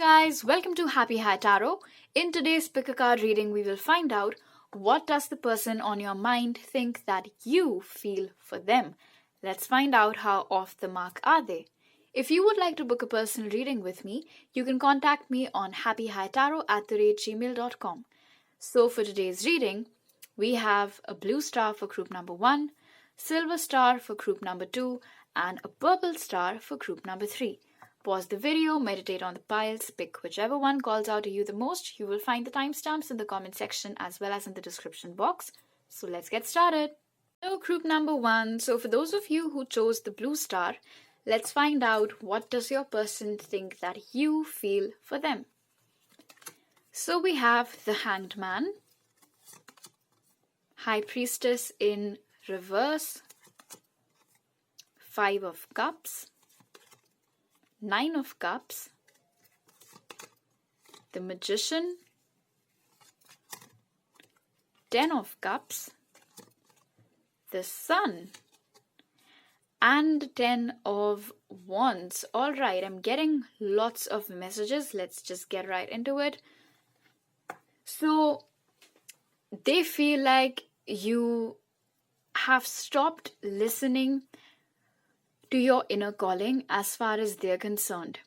guys, welcome to Happy High Tarot. In today's pick a card reading, we will find out what does the person on your mind think that you feel for them. Let's find out how off the mark are they. If you would like to book a personal reading with me, you can contact me on happyhightarot@gmail.com. So for today's reading, we have a blue star for group number 1, silver star for group number 2, and a purple star for group number 3. Pause the video, meditate on the piles, pick whichever one calls out to you the most. You will find the timestamps in the comment section as well as in the description box. So let's get started. So group number 1. So for those of you who chose the blue star, let's find out what does your person think that you feel for them. So we have the Hanged Man, High Priestess in reverse, 5 of Cups, 9 of Cups, the Magician, 10 of Cups, the Sun, and 10 of Wands. Alright, I'm getting lots of messages. Let's just get right into it. So, they feel like you have stopped listening to your inner calling as far as they're concerned.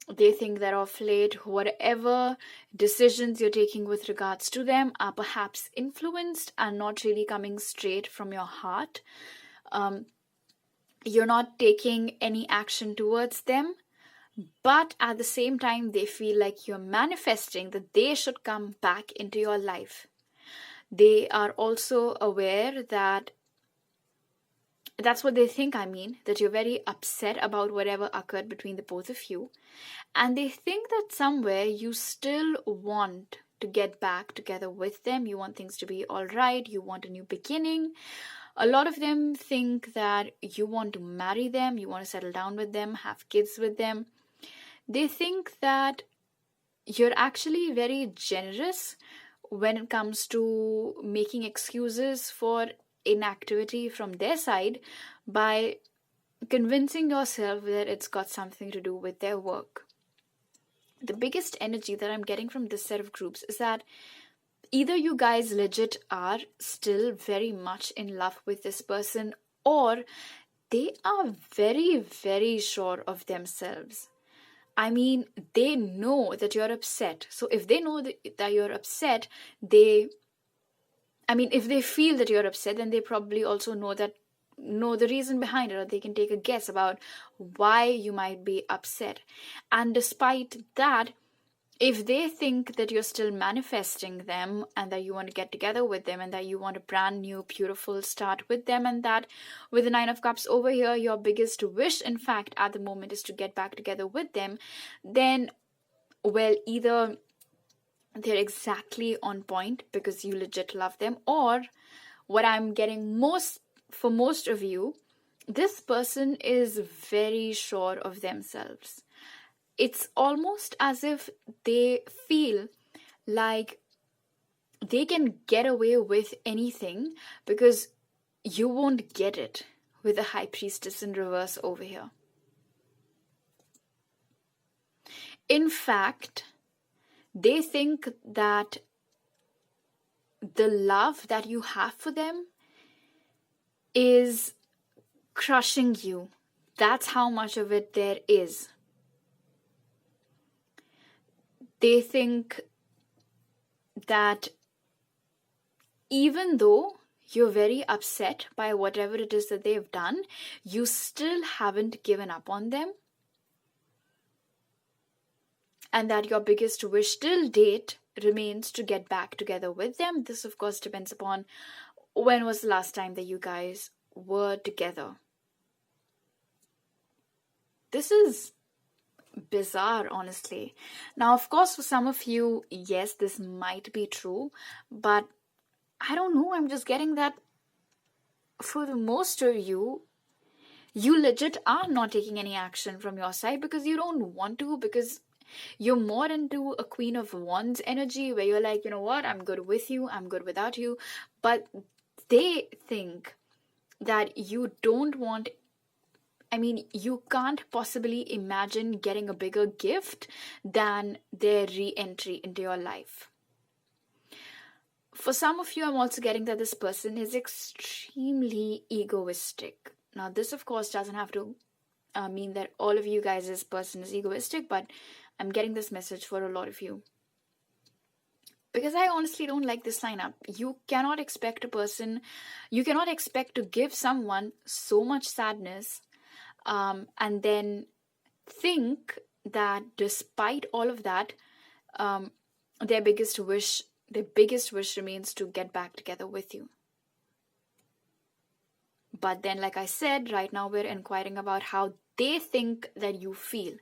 They think that of late, whatever decisions you're taking with regards to them are perhaps influenced and not really coming straight from your heart. You're not taking any action towards them, but at the same time, they feel like you're manifesting that they should come back into your life. They are also aware that that's what they think, that you're very upset about whatever occurred between the both of you. And they think that somewhere you still want to get back together with them. You want things to be all right. You want a new beginning. A lot of them think that you want to marry them. You want to settle down with them, have kids with them. They think that you're actually very generous when it comes to making excuses for inactivity from their side by convincing yourself that it's got something to do with their work. The biggest energy that I'm getting from this set of groups is that either you guys legit are still very much in love with this person, or they are very, very sure of themselves. They know that you're upset. So if they know that you're upset, if they feel that you're upset, then they probably also know the reason behind it, or they can take a guess about why you might be upset. And despite that, if they think that you're still manifesting them and that you want to get together with them and that you want a brand new, beautiful start with them, and that with the 9 of Cups over here, your biggest wish, in fact, at the moment is to get back together with them, then, well, either they're exactly on point because you legit love them, or what I'm getting for most of you, this person is very sure of themselves. It's almost as if they feel like they can get away with anything because you won't get it with the High Priestess in reverse over here. In fact, they think that the love that you have for them is crushing you. That's how much of it there is. They think that even though you're very upset by whatever it is that they've done, you still haven't given up on them. And that your biggest wish till date remains to get back together with them. This, of course, depends upon when was the last time that you guys were together. This is bizarre, honestly. Now, of course, for some of you, yes, this might be true, but I don't know. I'm just getting that for the most of you, you legit are not taking any action from your side because you don't want to, because you're more into a Queen of Wands energy where you're like, you know what, I'm good with you, I'm good without you. But they think that you don't want I mean, you can't possibly imagine getting a bigger gift than their re-entry into your life. For some of you, I'm also getting that this person is extremely egoistic. Now, this, of course, doesn't have to mean that all of you guys, this person is egoistic, but I'm getting this message for a lot of you. Because I honestly don't like this lineup. You cannot expect to give someone so much sadness and then think that despite all of that, their biggest wish remains to get back together with you. But then, like I said, right now we're inquiring about how they think that you feel.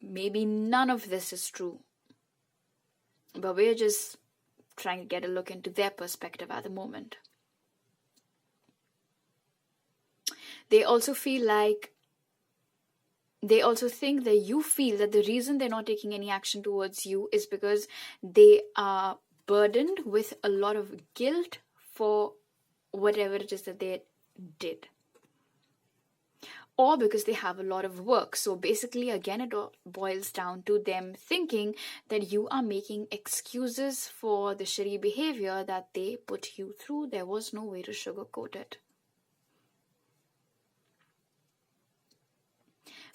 Maybe none of this is true, but we're just trying to get a look into their perspective at the moment. They also think that you feel that the reason they're not taking any action towards you is because they are burdened with a lot of guilt for whatever it is that they did. Or because they have a lot of work. So basically, again, it all boils down to them thinking that you are making excuses for the shitty behavior that they put you through. There was no way to sugarcoat it.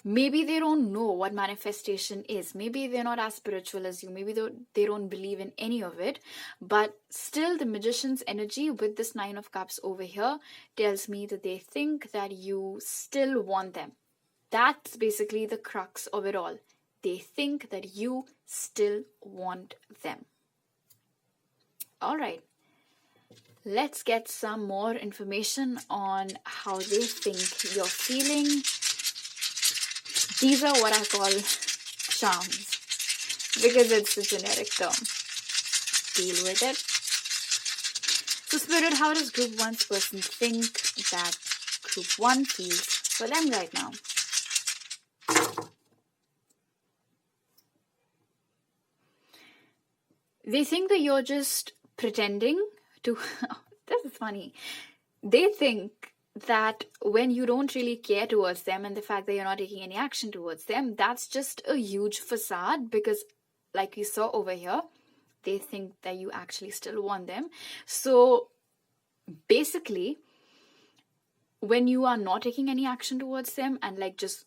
Maybe they don't know what manifestation is. Maybe they're not as spiritual as you. Maybe they don't believe in any of it. But still, the magician's energy with this 9 of Cups over here tells me that they think that you still want them. That's basically the crux of it all. They think that you still want them. All right. Let's get some more information on how they think you're feeling. These are what I call charms, because it's a generic term. Deal with it. So Spirit, how does Group 1's person think that Group 1 feels for them right now? They think that you're just pretending to... This is funny. They think that when you don't really care towards them and the fact that you're not taking any action towards them, that's just a huge facade, because like we saw over here, they think that you actually still want them. So basically, when you are not taking any action towards them and like just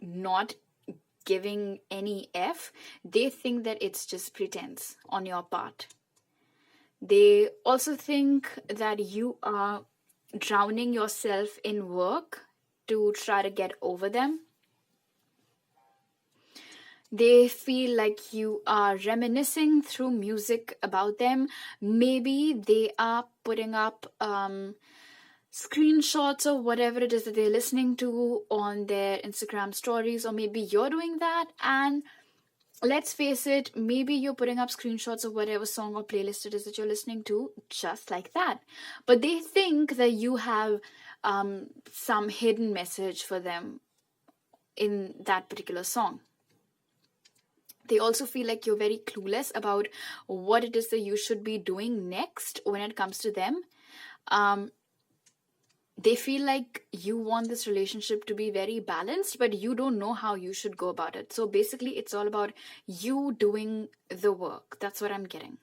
not giving any F, they think that it's just pretense on your part. They also think that you are drowning yourself in work to try to get over them. They feel like you are reminiscing through music about them. Maybe they are putting up screenshots of whatever it is that they're listening to on their Instagram stories, or maybe you're doing that, and let's face it, maybe you're putting up screenshots of whatever song or playlist it is that you're listening to, just like that. But they think that you have some hidden message for them in that particular song. They also feel like you're very clueless about what it is that you should be doing next when it comes to them. They feel like you want this relationship to be very balanced, but you don't know how you should go about it. So basically, it's all about you doing the work. That's what I'm getting.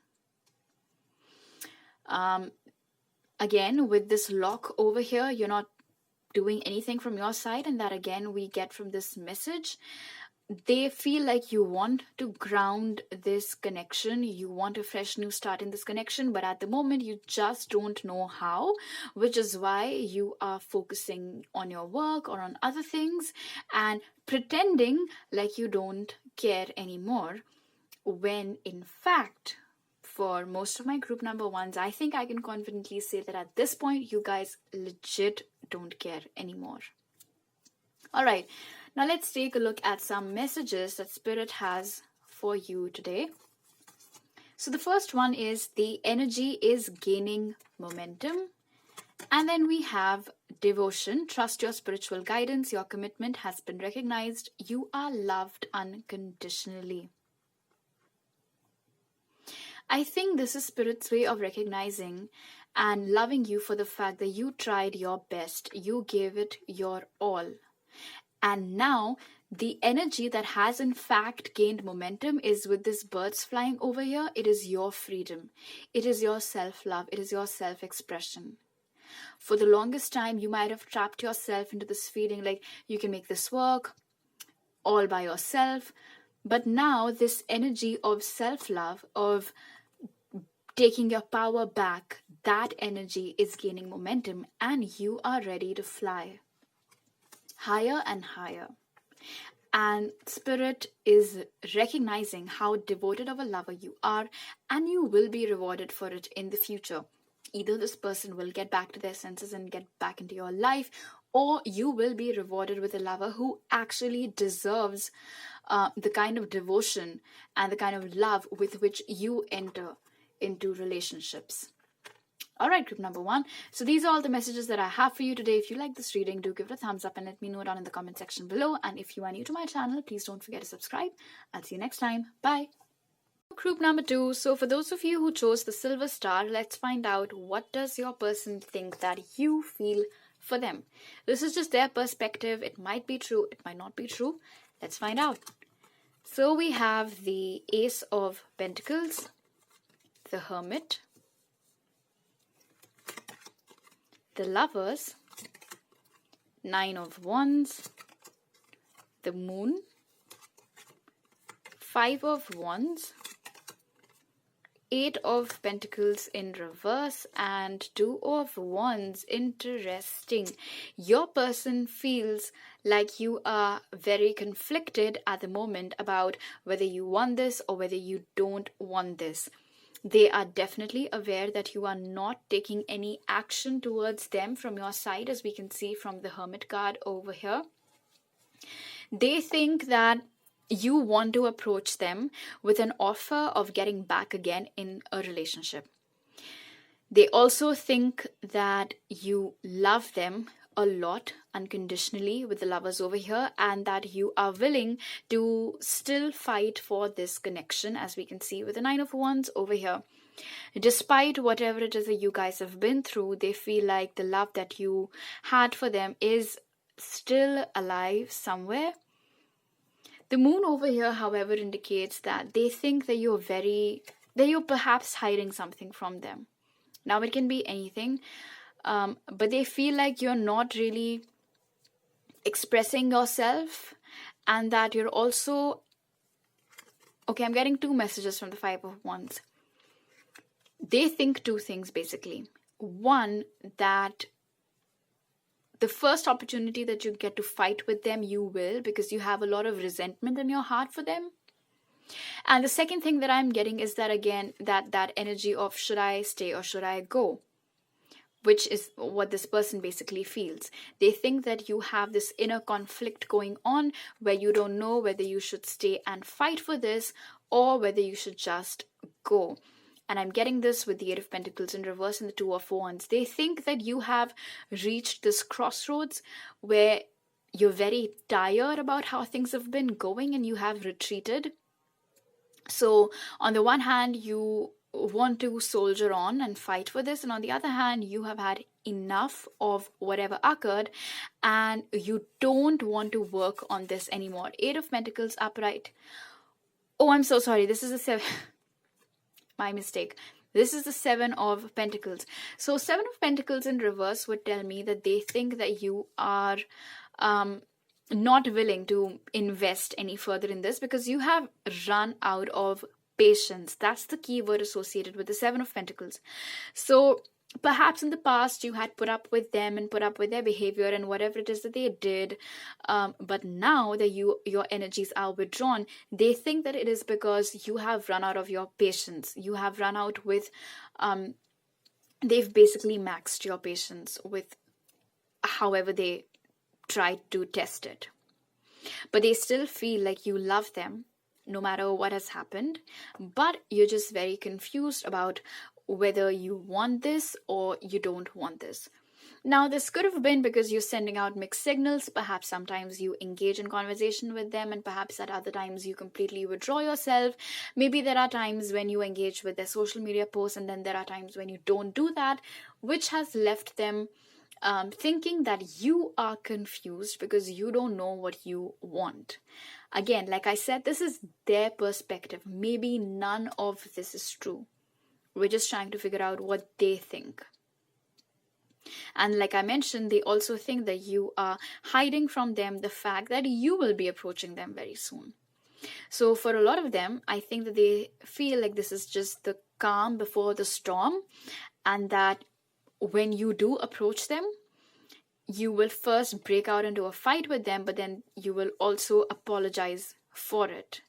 Again, with this lock over here, you're not doing anything from your side, and that again we get from this message. They feel like you want to ground this connection, you want a fresh new start in this connection, but at the moment you just don't know how, which is why you are focusing on your work or on other things and pretending like you don't care anymore, when in fact, for most of my group number 1s, I think I can confidently say that at this point you guys legit don't care anymore. All right. Now let's take a look at some messages that Spirit has for you today. So the first one is the energy is gaining momentum. And then we have devotion. Trust your spiritual guidance. Your commitment has been recognized. You are loved unconditionally. I think this is Spirit's way of recognizing and loving you for the fact that you tried your best, you gave it your all. And now the energy that has in fact gained momentum is with these birds flying over here. It is your freedom. It is your self-love. It is your self-expression. For the longest time, you might have trapped yourself into this feeling like you can make this work all by yourself. But now this energy of self-love, of taking your power back, that energy is gaining momentum and you are ready to fly higher and higher. And Spirit is recognizing how devoted of a lover you are, and you will be rewarded for it in the future. Either this person will get back to their senses and get back into your life, or you will be rewarded with a lover who actually deserves the kind of devotion and the kind of love with which you enter into relationships. All right, group number 1. So these are all the messages that I have for you today. If you like this reading, do give it a thumbs up and let me know down in the comment section below. And if you are new to my channel, please don't forget to subscribe. I'll see you next time. Bye. Group number 2. So for those of you who chose the silver star, let's find out, what does your person think that you feel for them? This is just their perspective. It might be true. It might not be true. Let's find out. So we have the Ace of Pentacles, the Hermit, the Lovers, 9 of Wands, the Moon, 5 of Wands, 8 of Pentacles in reverse, and 2 of Wands. Interesting. Your person feels like you are very conflicted at the moment about whether you want this or whether you don't want this. They are definitely aware that you are not taking any action towards them from your side, as we can see from the Hermit card over here. They think that you want to approach them with an offer of getting back again in a relationship. They also think that you love them a lot unconditionally with the Lovers over here, and that you are willing to still fight for this connection, as we can see with the 9 of Wands over here. Despite whatever it is that you guys have been through, they feel like the love that you had for them is still alive somewhere. The Moon over here, however, indicates that they think that you're perhaps hiding something from them. Now, it can be anything, but they feel like you're not really expressing yourself, and that you're also... Okay, I'm getting 2 messages from the 5 of Wands. They think 2 things, basically. One, that the first opportunity that you get to fight with them, you will, because you have a lot of resentment in your heart for them. And the second thing that I'm getting is that, again, that energy of should I stay or should I go? Which is what this person basically feels. They think that you have this inner conflict going on where you don't know whether you should stay and fight for this or whether you should just go. And I'm getting this with the 8 of Pentacles in reverse and the 2 of Wands. They think that you have reached this crossroads where you're very tired about how things have been going and you have retreated. So on the one hand, you want to soldier on and fight for this, and on the other hand, you have had enough of whatever occurred and you don't want to work on this anymore. 8 of Pentacles upright. Oh, I'm so sorry. This is a 7. My mistake. This is the 7 of Pentacles. So 7 of Pentacles in reverse would tell me that they think that you are not willing to invest any further in this because you have run out of patience. That's the key word associated with the 7 of Pentacles. So perhaps in the past you had put up with them and put up with their behavior and whatever it is that they did, but now that your energies are withdrawn, they think that it is because you have run out of your patience. You have run out with they've basically maxed your patience with however they tried to test it. But they still feel like you love them no matter what has happened, but you're just very confused about whether you want this or you don't want this. Now, this could have been because you're sending out mixed signals. Perhaps sometimes you engage in conversation with them, and perhaps at other times you completely withdraw yourself. Maybe there are times when you engage with their social media posts, and then there are times when you don't do that, which has left them thinking that you are confused because you don't know what you want. Again, like I said, this is their perspective. Maybe none of this is true. We're just trying to figure out what they think. And like I mentioned, they also think that you are hiding from them the fact that you will be approaching them very soon. So for a lot of them, I think that they feel like this is just the calm before the storm, and that when you do approach them, you will first break out into a fight with them, but then you will also apologize for it.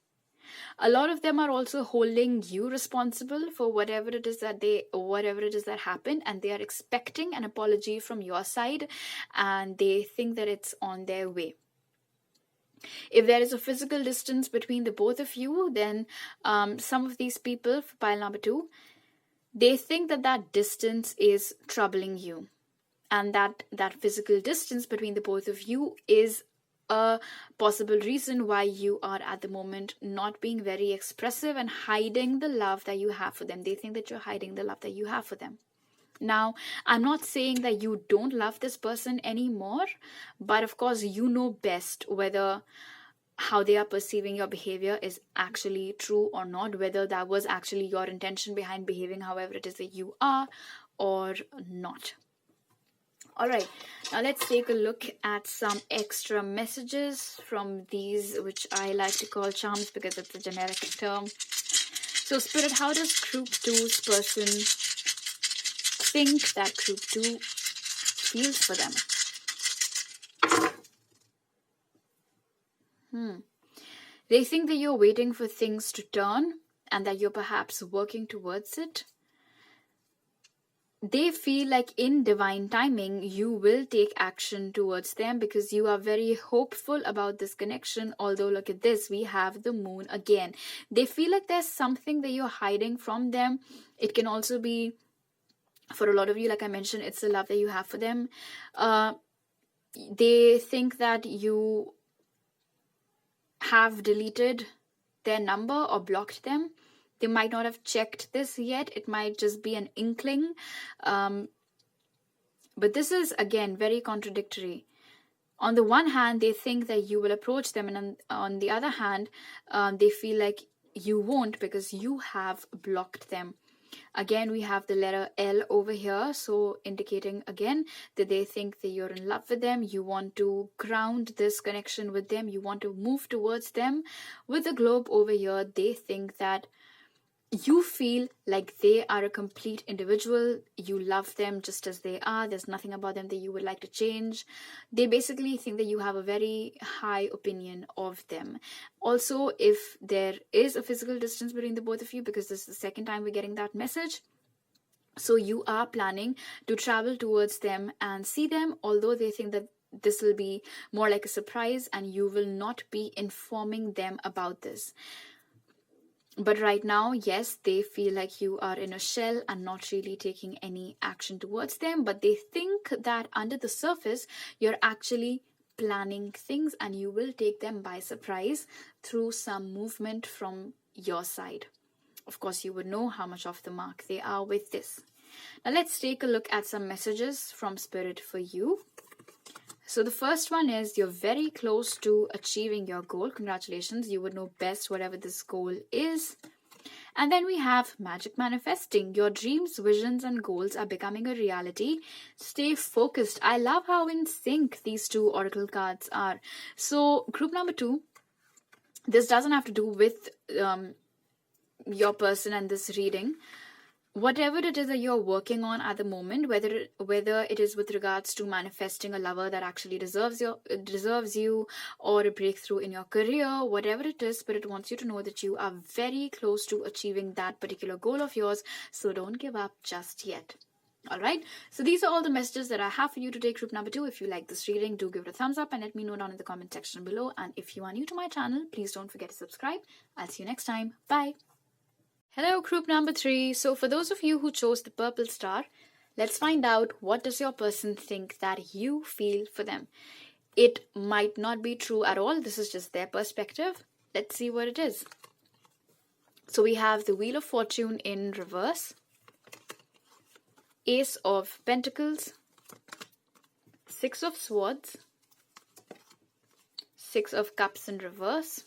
A lot of them are also holding you responsible for whatever it is that happened, and they are expecting an apology from your side, and they think that it's on their way. If there is a physical distance between the both of you, then some of these people, for pile number 2, they think that that distance is troubling you, and that physical distance between the both of you is a possible reason why you are at the moment not being very expressive and hiding the love that you have for them. They think that you're hiding the love that you have for them. Now, I'm not saying that you don't love this person anymore, but of course you know best whether how they are perceiving your behavior is actually true or not, whether that was actually your intention behind behaving however it is that you are or not. All right, now let's take a look at some extra messages from these, which I like to call charms because it's a generic term. So Spirit, how does group 2's person think that group 2 feels for them? They think that you're waiting for things to turn and that you're perhaps working towards it. They feel like in divine timing, you will take action towards them because you are very hopeful about this connection. Although, look at this, we have the moon again. They feel like there's something that you're hiding from them. It can also be, for a lot of you, like I mentioned, it's the love that you have for them. They think that you have deleted their number or blocked them. They might not have checked this yet. It might just be an inkling. But this is, again, very contradictory. On the one hand, they think that you will approach them. And on the other hand, they feel like you won't because you have blocked them. Again, we have the letter L over here. So indicating, again, that they think that you're in love with them. You want to ground this connection with them. You want to move towards them. With the globe over here, they think that you feel like they are a complete individual. You love them just as they are. There's nothing about them that you would like to change. They basically think that you have a very high opinion of them. Also, if there is a physical distance between the both of you, because this is the second time we're getting that message, so you are planning to travel towards them and see them, although they think that this will be more like a surprise and you will not be informing them about this. But right now, yes, they feel like you are in a shell and not really taking any action towards them. But they think that under the surface, you're actually planning things and you will take them by surprise through some movement from your side. Of course, you would know how much off the mark they are with this. Now, let's take a look at some messages from Spirit for you. So the first one is you're very close to achieving your goal. Congratulations. You would know best whatever this goal is. And then we have magic manifesting. Your dreams, visions, and goals are becoming a reality. Stay focused. I love how in sync these two oracle cards are. So group number 2, this doesn't have to do with your person and this reading. Whatever it is that you're working on at the moment, whether it is with regards to manifesting a lover that actually deserves you, or a breakthrough in your career, whatever it is, but it wants you to know that you are very close to achieving that particular goal of yours. So don't give up just yet. All right. So these are all the messages that I have for you to take group number 2. If you like this reading, do give it a thumbs up and let me know down in the comment section below. And if you are new to my channel, please don't forget to subscribe. I'll see you next time. Bye. Hello, group number 3. So for those of you who chose the purple star, Let's find out, what does your person think that you feel for them? It might not be true at all. This is just their perspective. Let's see what it is. So we have the Wheel of Fortune in reverse, Ace of Pentacles, Six of Swords, Six of Cups in reverse,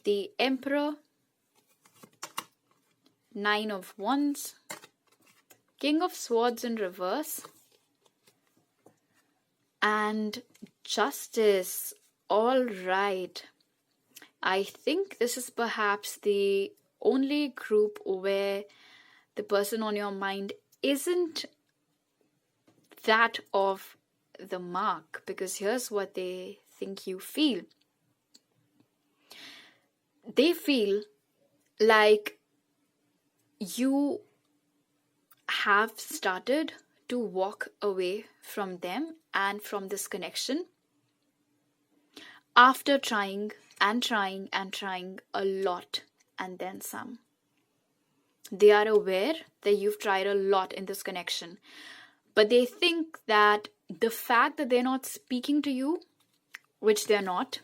the Emperor, Nine of Wands, King of Swords in reverse, and Justice. All right. I think this is perhaps the only group where the person on your mind isn't that of the mark, because here's what they think you feel. They feel like you have started to walk away from them and from this connection after trying and trying and trying a lot and then some. They are aware that you've tried a lot in this connection, but they think that the fact that they're not speaking to you, which they're not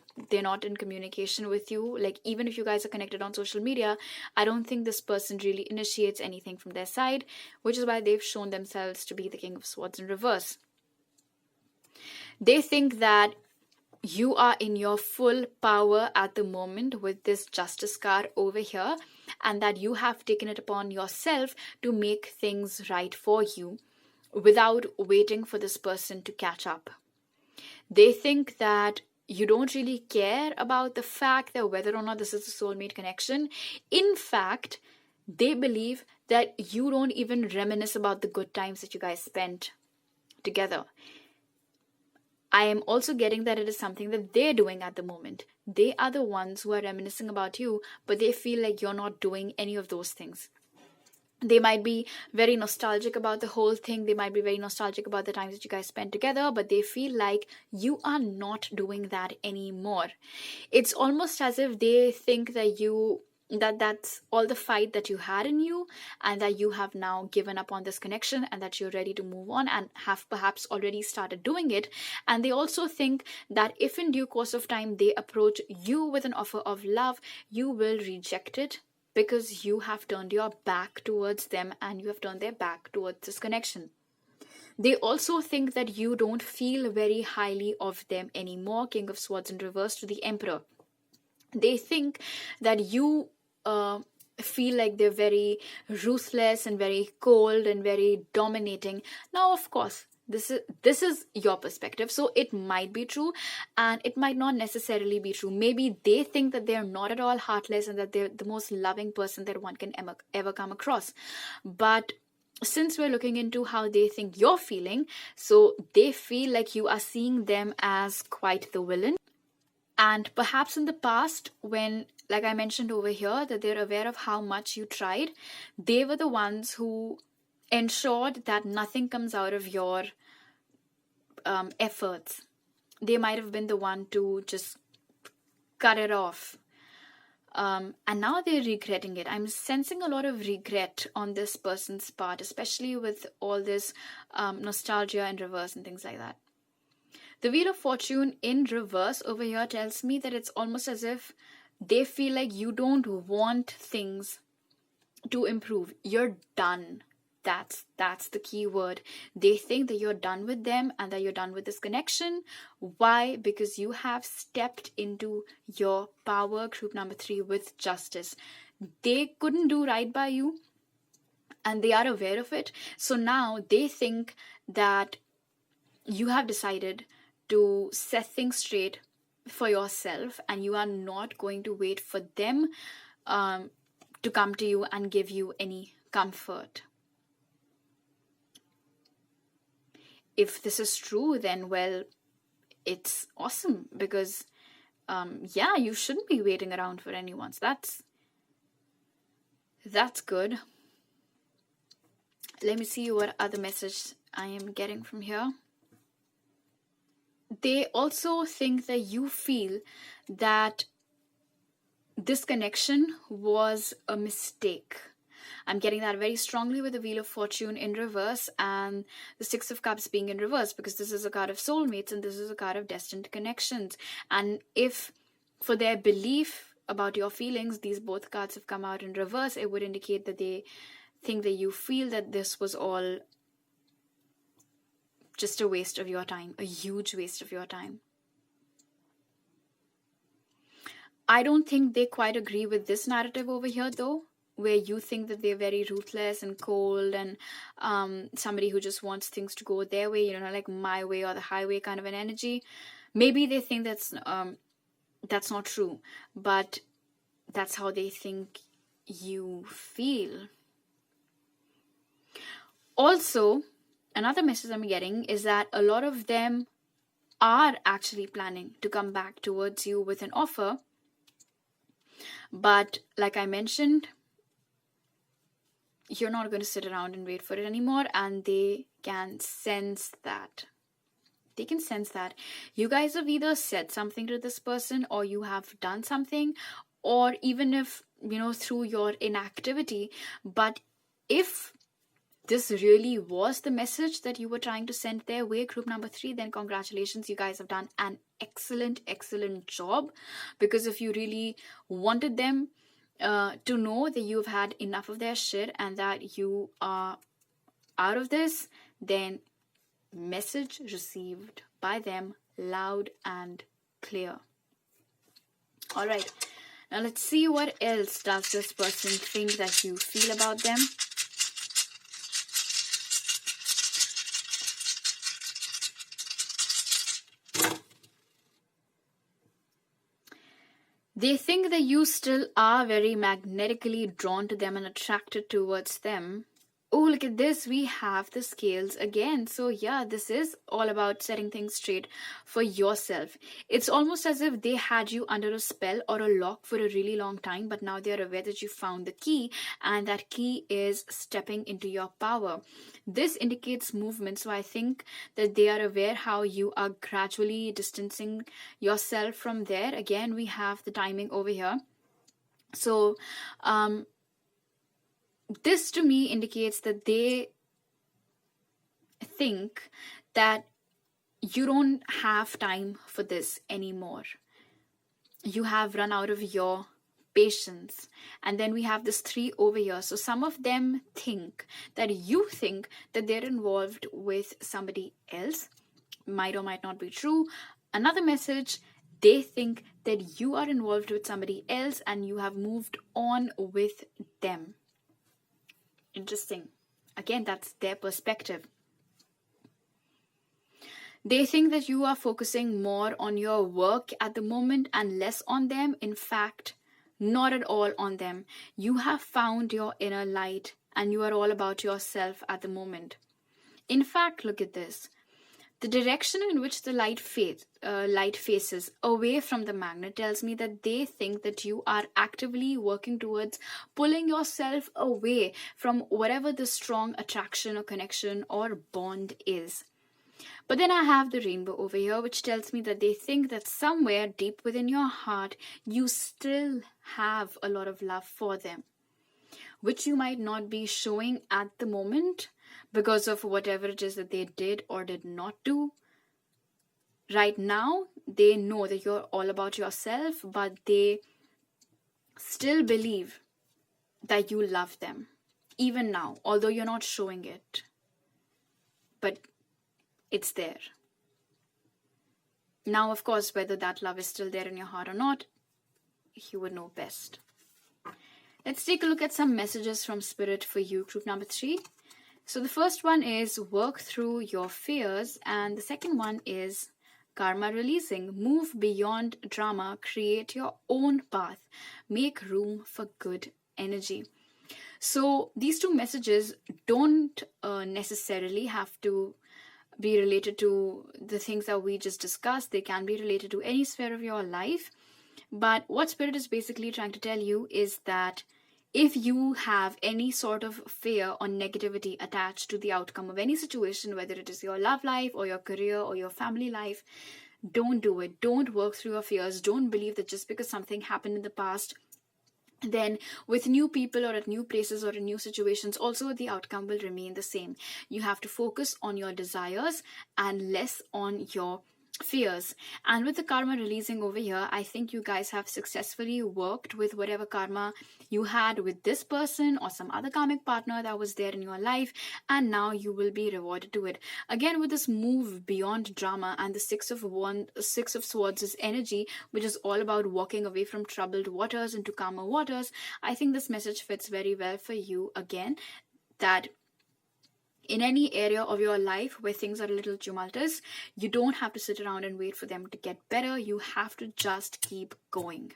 in communication with you, like even if you guys are connected on social media, I don't think this person really initiates anything from their side, which is why they've shown themselves to be the King of Swords in reverse. They think that you are in your full power at the moment with this Justice card over here, and that you have taken it upon yourself to make things right for you without waiting for this person to catch up. They think that you don't really care about the fact that whether or not this is a soulmate connection. In fact, they believe that you don't even reminisce about the good times that you guys spent together. I am also getting that it is something that they're doing at the moment. They are the ones who are reminiscing about you, but they feel like you're not doing any of those things. They might be very nostalgic about the whole thing. They might be very nostalgic about the times that you guys spent together, but they feel like you are not doing that anymore. It's almost as if they think that that's all the fight that you had in you, and that you have now given up on this connection, and that you're ready to move on and have perhaps already started doing it. And they also think that if in due course of time they approach you with an offer of love, you will reject it, because you have turned your back towards them and you have turned their back towards this connection. They also think that you don't feel very highly of them anymore. King of Swords in reverse to the Emperor. They think that you feel like they're very ruthless and very cold and very dominating. Now, of course, this is your perspective, so it might be true and it might not necessarily be true. Maybe they think that they're not at all heartless and that they're the most loving person that one can ever come across. But since we're looking into how they think you're feeling, so they feel like you are seeing them as quite the villain. And perhaps in the past, when, like I mentioned over here, that they're aware of how much you tried, they were the ones who ensured that nothing comes out of your efforts. They might have been the one to just cut it off. And now they're regretting it. I'm sensing a lot of regret on this person's part, especially with all this nostalgia in reverse and things like that. The Wheel of Fortune in reverse over here tells me that it's almost as if they feel like you don't want things to improve. You're done. That's the key word. They think that you're done with them and that you're done with this connection. Why? Because you have stepped into your power, group number 3, with Justice. They couldn't do right by you and they are aware of it. So now they think that you have decided to set things straight for yourself and you are not going to wait for them to come to you and give you any comfort. If this is true, then, well, it's awesome because, yeah, you shouldn't be waiting around for anyone. So that's good. Let me see what other message I am getting from here. They also think that you feel that this connection was a mistake. I'm getting that very strongly with the Wheel of Fortune in reverse and the Six of Cups being in reverse, because this is a card of soulmates and this is a card of destined connections. And if for their belief about your feelings, these both cards have come out in reverse, it would indicate that they think that you feel that this was all just a waste of your time, a huge waste of your time. I don't think they quite agree with this narrative over here though, where you think that they're very ruthless and cold and somebody who just wants things to go their way, like my way or the highway kind of an energy. Maybe they think that's not true, but that's how they think you feel. Also, another message I'm getting is that a lot of them are actually planning to come back towards you with an offer. But like I mentioned, you're not going to sit around and wait for it anymore, and they can sense that. They can sense that. You guys have either said something to this person, or you have done something, or even if, through your inactivity. But if this really was the message that you were trying to send their way, group number 3, then congratulations, you guys have done an excellent job. Because if you really wanted them to know that you've had enough of their shit and that you are out of this, then message received by them loud and clear. All right, now let's see what else does this person think that you feel about them. They think that you still are very magnetically drawn to them and attracted towards them. Oh, look at this. We have the scales again. So yeah, this is all about setting things straight for yourself. It's almost as if they had you under a spell or a lock for a really long time, but now they're aware that you found the key, and that key is stepping into your power. This indicates movement. So I think that they are aware how you are gradually distancing yourself from there. Again, we have the timing over here. So, this to me indicates that they think that you don't have time for this anymore. You have run out of your patience. And then we have this 3 over here. So some of them think that you think that they're involved with somebody else. Might or might not be true. Another message, they think that you are involved with somebody else and you have moved on with them. Interesting. Again, that's their perspective. They think that you are focusing more on your work at the moment and less on them. In fact, not at all on them. You have found your inner light and you are all about yourself at the moment. In fact, look at this. The direction in which the light faces away from the magnet tells me that they think that you are actively working towards pulling yourself away from whatever the strong attraction or connection or bond is. But then I have the rainbow over here, which tells me that they think that somewhere deep within your heart, you still have a lot of love for them, which you might not be showing at the moment because of whatever it is that they did or did not do. Right now, they know that you're all about yourself, but they still believe that you love them, even now, although you're not showing it. But it's there. Now, of course, whether that love is still there in your heart or not, you would know best. Let's take a look at some messages from Spirit for you, group number 3. So the first one is work through your fears, and the second one is karma releasing. Move beyond drama, create your own path, make room for good energy. So these two messages don't necessarily have to be related to the things that we just discussed. They can be related to any sphere of your life. But what Spirit is basically trying to tell you is that if you have any sort of fear or negativity attached to the outcome of any situation, whether it is your love life or your career or your family life, don't do it. Don't work through your fears. Don't believe that just because something happened in the past then with new people or at new places or in new situations, also the outcome will remain the same. You have to focus on your desires and less on your fears. And with the karma releasing over here, I think you guys have successfully worked with whatever karma you had with this person or some other karmic partner that was there in your life, and now you will be rewarded to it. Again, with this move beyond drama and the Six of Swords' energy, which is all about walking away from troubled waters into calmer waters, I think this message fits very well for you again, that in any area of your life where things are a little tumultuous, you don't have to sit around and wait for them to get better. You have to just keep going.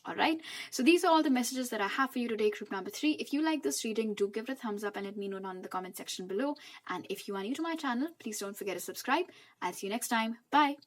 All right, so these are all the messages that I have for you today, group number 3. If you like this reading, do give it a thumbs up and let me know down in the comment section below. And if you are new to my channel, please don't forget to subscribe. I'll see you next time. Bye.